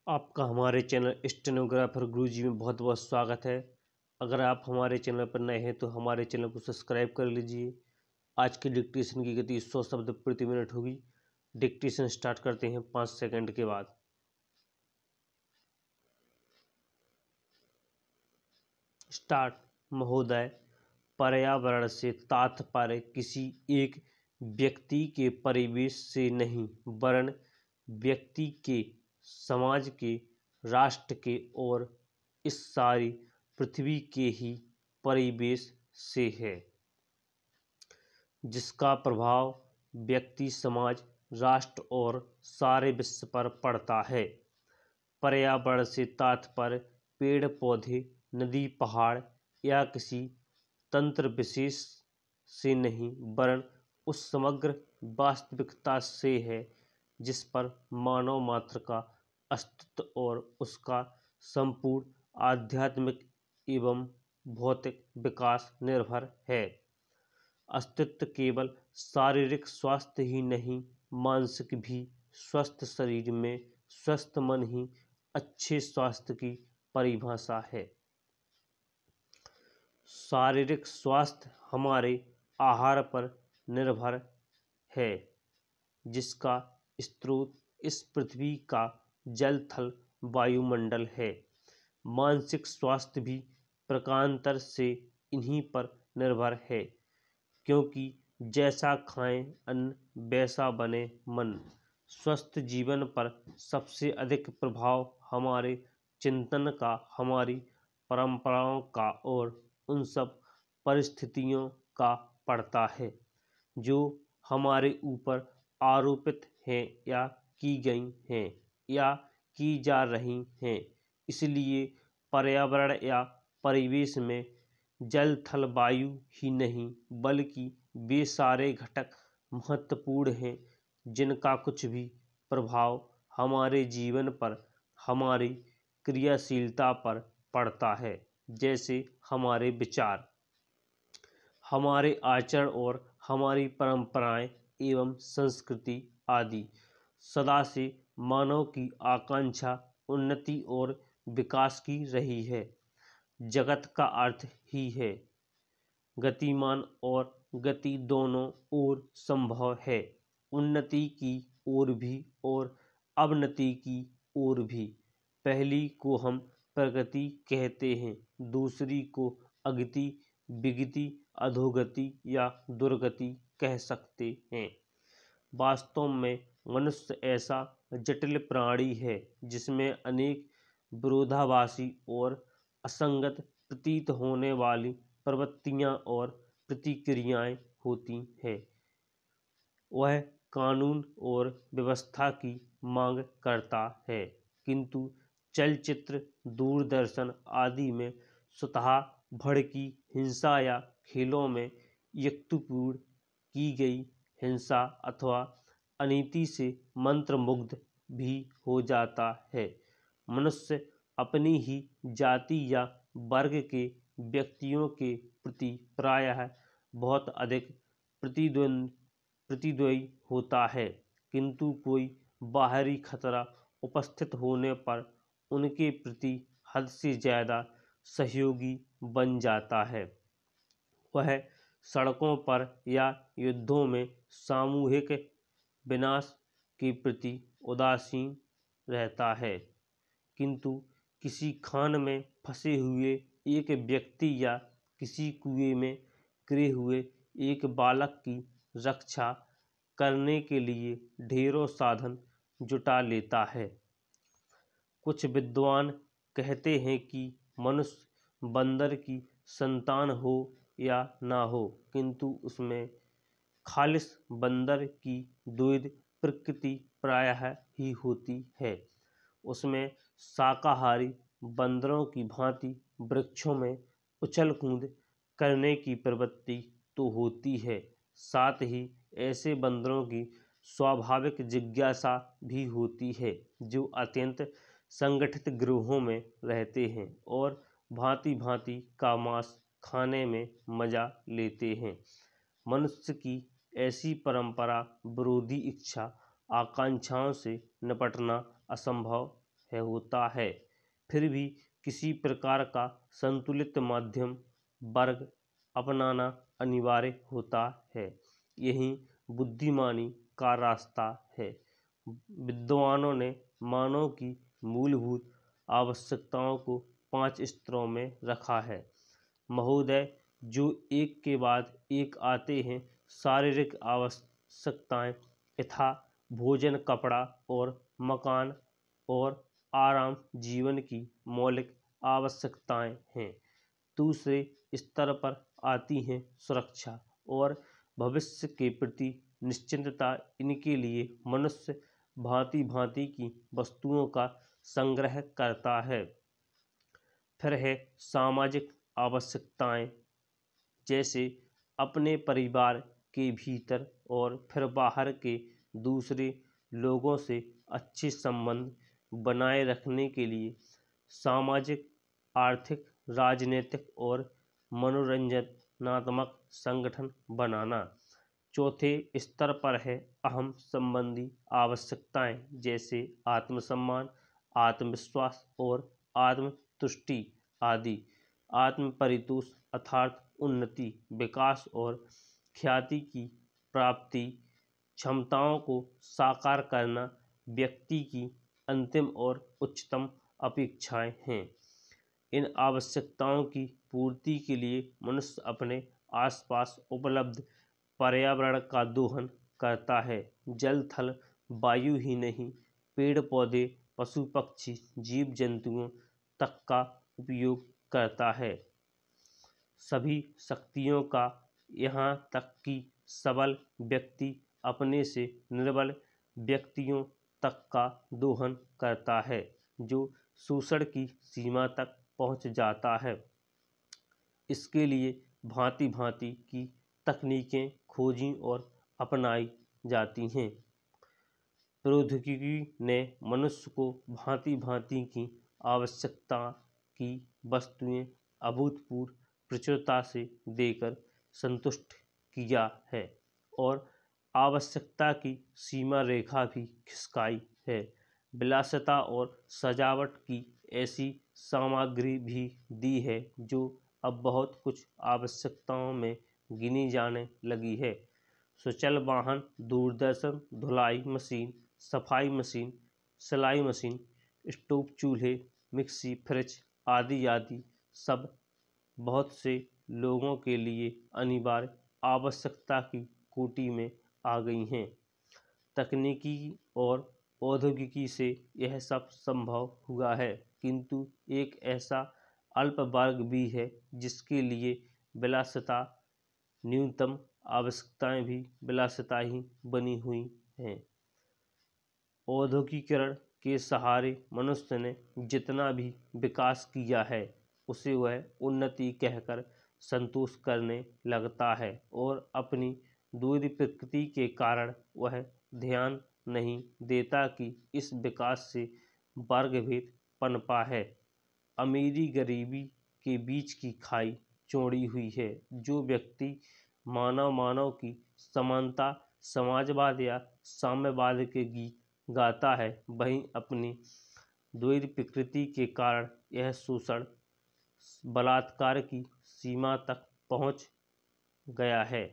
आपका हमारे channel stenographer गुरुजी में बहुत बहुत स्वागत है। अगर आप हमारे चैनल पर नए हैं तो हमारे चैनल को सब्सक्राइब कर लीजिए। आज की डिक्टेशन की गति 100 शब्द प्रति मिनट होगी। डिक्टेशन स्टार्ट करते हैं 5 सेकंड के बाद। स्टार्ट। महोदय, पर्यावरण से तात्पर्य किसी एक व्यक्ति के परिवेश से नहीं वरन व्यक्ति के, समाज के, राष्ट्र के और इस सारी पृथ्वी के ही परिवेश से है, जिसका प्रभाव व्यक्ति, समाज, राष्ट्र और सारे विश्व पर पड़ता है। पर्यावरण से तात्पर्य पेड़ पौधे, नदी, पहाड़ या किसी तंत्र विशेष से नहीं वरन उस समग्र वास्तविकता से है जिस पर मानव मात्र का अस्तित्व और उसका संपूर्ण आध्यात्मिक एवं भौतिक विकास निर्भर है। अस्तित्व केवल शारीरिक स्वास्थ्य ही नहीं, मानसिक भी। स्वस्थ शरीर में स्वस्थ मन ही अच्छे स्वास्थ्य की परिभाषा है। शारीरिक स्वास्थ्य हमारे आहार पर निर्भर है, जिसका स्रोत इस पृथ्वी का जल, थल, वायुमंडल है। मानसिक स्वास्थ्य भी प्रकारांतर से इन्हीं पर निर्भर है, क्योंकि जैसा खाएं अन्न वैसा बने मन। स्वस्थ जीवन पर सबसे अधिक प्रभाव हमारे चिंतन का, हमारी परंपराओं का और उन सब परिस्थितियों का पड़ता है जो हमारे ऊपर आरोपित हैं या की गई हैं या की जा रही हैं। इसलिए पर्यावरण या परिवेश में जल, थल, वायु ही नहीं बल्कि वे सारे घटक महत्वपूर्ण हैं जिनका कुछ भी प्रभाव हमारे जीवन पर, हमारी क्रियाशीलता पर पड़ता है। जैसे हमारे विचार, हमारे आचरण और हमारी परंपराएं एवं संस्कृति आदि। सदा से मानव की आकांक्षा उन्नति और विकास की रही है। जगत का अर्थ ही है गतिमान और गति दोनों ओर संभव है, उन्नति की ओर भी और अवनति की ओर भी। पहली को हम प्रगति कहते हैं, दूसरी को अगति, विगति, अधोगति या दुर्गति कह सकते हैं। वास्तव में मनुष्य ऐसा जटिल प्राणी है जिसमें अनेक विरोधाभासी और असंगत प्रतीत होने वाली प्रवृत्तियां और प्रतिक्रियाएं होती हैं। वह कानून और व्यवस्था की मांग करता है, किंतु चलचित्र, दूरदर्शन आदि में स्वतः भड़की हिंसा या खेलों में युक्तिपूर्ण की गई हिंसा अथवा अनीति से मंत्रमुग्ध भी हो जाता है। मनुष्य अपनी ही जाति या वर्ग के व्यक्तियों के प्रति प्रायः बहुत अधिक प्रतिद्वंद्वी होता है, किंतु कोई बाहरी खतरा उपस्थित होने पर उनके प्रति हद से ज़्यादा सहयोगी बन जाता है। वह सड़कों पर या युद्धों में सामूहिक विनाश के प्रति उदासीन रहता है, किंतु किसी खान में फंसे हुए एक व्यक्ति या किसी कुएं में गिरे हुए एक बालक की रक्षा करने के लिए ढेरों साधन जुटा लेता है। कुछ विद्वान कहते हैं कि मनुष्य बंदर की संतान हो या ना हो, किंतु उसमें खालिस बंदर की द्वैध प्रकृति प्रायः ही होती है। उसमें शाकाहारी बंदरों की भांति वृक्षों में उछल कूद करने की प्रवृत्ति तो होती है, साथ ही ऐसे बंदरों की स्वाभाविक जिज्ञासा भी होती है जो अत्यंत संगठित गिरोहों में रहते हैं और भांति भांति का मांस खाने में मजा लेते हैं। मनुष्य की ऐसी परंपरा विरोधी इच्छा आकांक्षाओं से निपटना असंभव होता है। फिर भी किसी प्रकार का संतुलित माध्यम वर्ग अपनाना अनिवार्य होता है। यही बुद्धिमानी का रास्ता है। विद्वानों ने मानव की मूलभूत आवश्यकताओं को 5 स्तरों में रखा है महोदय, जो एक के बाद एक आते हैं। शारीरिक आवश्यकताएं यथा भोजन, कपड़ा और मकान और आराम जीवन की मौलिक आवश्यकताएं हैं। दूसरे स्तर पर आती हैं सुरक्षा और भविष्य के प्रति निश्चिंतता। इनके लिए मनुष्य भांति भांति की वस्तुओं का संग्रह करता है। फिर है सामाजिक आवश्यकताएं, जैसे अपने परिवार के भीतर और फिर बाहर के दूसरे लोगों से अच्छे संबंध बनाए रखने के लिए सामाजिक, आर्थिक, राजनीतिक और मनोरंजनात्मक संगठन बनाना। चौथे स्तर पर है अहम संबंधी आवश्यकताएं, जैसे आत्मसम्मान, आत्मविश्वास और आत्मतुष्टि आदि। आत्म परितोष अर्थात उन्नति, विकास और ख्याति की प्राप्ति, क्षमताओं को साकार करना व्यक्ति की अंतिम और उच्चतम अपेक्षाएं हैं। इन आवश्यकताओं की पूर्ति के लिए मनुष्य अपने आसपास उपलब्ध पर्यावरण का दोहन करता है। जल, थल, वायु ही नहीं, पेड़ पौधे, पशु पक्षी, जीव जंतुओं तक का उपयोग करता है। सभी शक्तियों का, यहाँ तक कि सबल व्यक्ति अपने से निर्बल व्यक्तियों तक का दोहन करता है, जो शोषण की सीमा तक पहुँच जाता है। इसके लिए भांति भांति की तकनीकें खोजी और अपनाई जाती हैं। प्रौद्योगिकी ने मनुष्य को भांति भांति की आवश्यकता की वस्तुएं अभूतपूर्व प्रचुरता से देकर संतुष्ट किया है और आवश्यकता की सीमा रेखा भी खिसकाई है। विलासिता और सजावट की ऐसी सामग्री भी दी है जो अब बहुत कुछ आवश्यकताओं में गिनी जाने लगी है। सुचल वाहन, दूरदर्शन, धुलाई मशीन, सफाई मशीन, सिलाई मशीन, स्टोव, चूल्हे, मिक्सी, फ्रिज आदि आदि सब बहुत से लोगों के लिए अनिवार्य आवश्यकता की कोटि में आ गई हैं। तकनीकी और औद्योगिकी से यह सब संभव हुआ है, किंतु एक ऐसा अल्प वर्ग भी है जिसके लिए विलासिता, न्यूनतम आवश्यकताएं भी विलासिता ही बनी हुई हैं। औद्योगिकीकरण के सहारे मनुष्य ने जितना भी विकास किया है उसे वह उन्नति कहकर संतोष करने लगता है और अपनी दूरी प्रकृति के कारण वह ध्यान नहीं देता कि इस विकास से वर्गभेद पनपा है। अमीरी गरीबी के बीच की खाई चौड़ी हुई है। जो व्यक्ति मानव मानव की समानता, समाजवाद या साम्यवाद के गीत गाता है, वहीं अपनी द्वैत प्रकृति के कारण यह शोषण, बलात्कार की सीमा तक पहुंच गया है।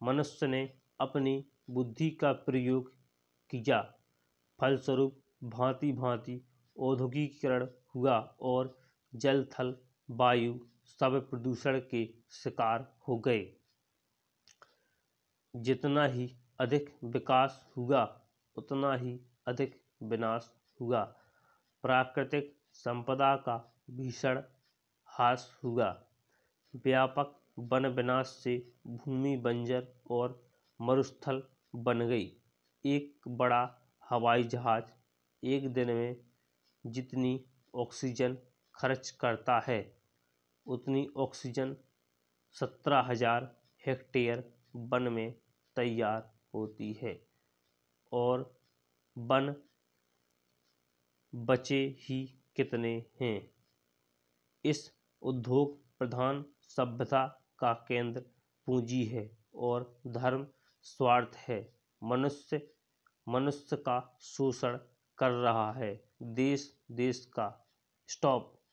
मनुष्य ने अपनी बुद्धि का प्रयोग किया, फलस्वरूप भांति भांति औद्योगिकीकरण हुआ और जल, थल, वायु सब प्रदूषण के शिकार हो गए। जितना ही अधिक विकास हुआ उतना ही अधिक विनाश हुआ। प्राकृतिक संपदा का भीषण ह्रास हुआ। व्यापक वन विनाश से भूमि बंजर और मरुस्थल बन गई। एक बड़ा हवाई जहाज एक दिन में जितनी ऑक्सीजन खर्च करता है उतनी ऑक्सीजन 17,000 हेक्टेयर वन में तैयार होती है और वन बचे ही कितने हैं। इस उद्योग प्रधान सभ्यता का केंद्र पूंजी है और धर्म स्वार्थ है। मनुष्य का शोषण कर रहा है। देश देश का स्टॉप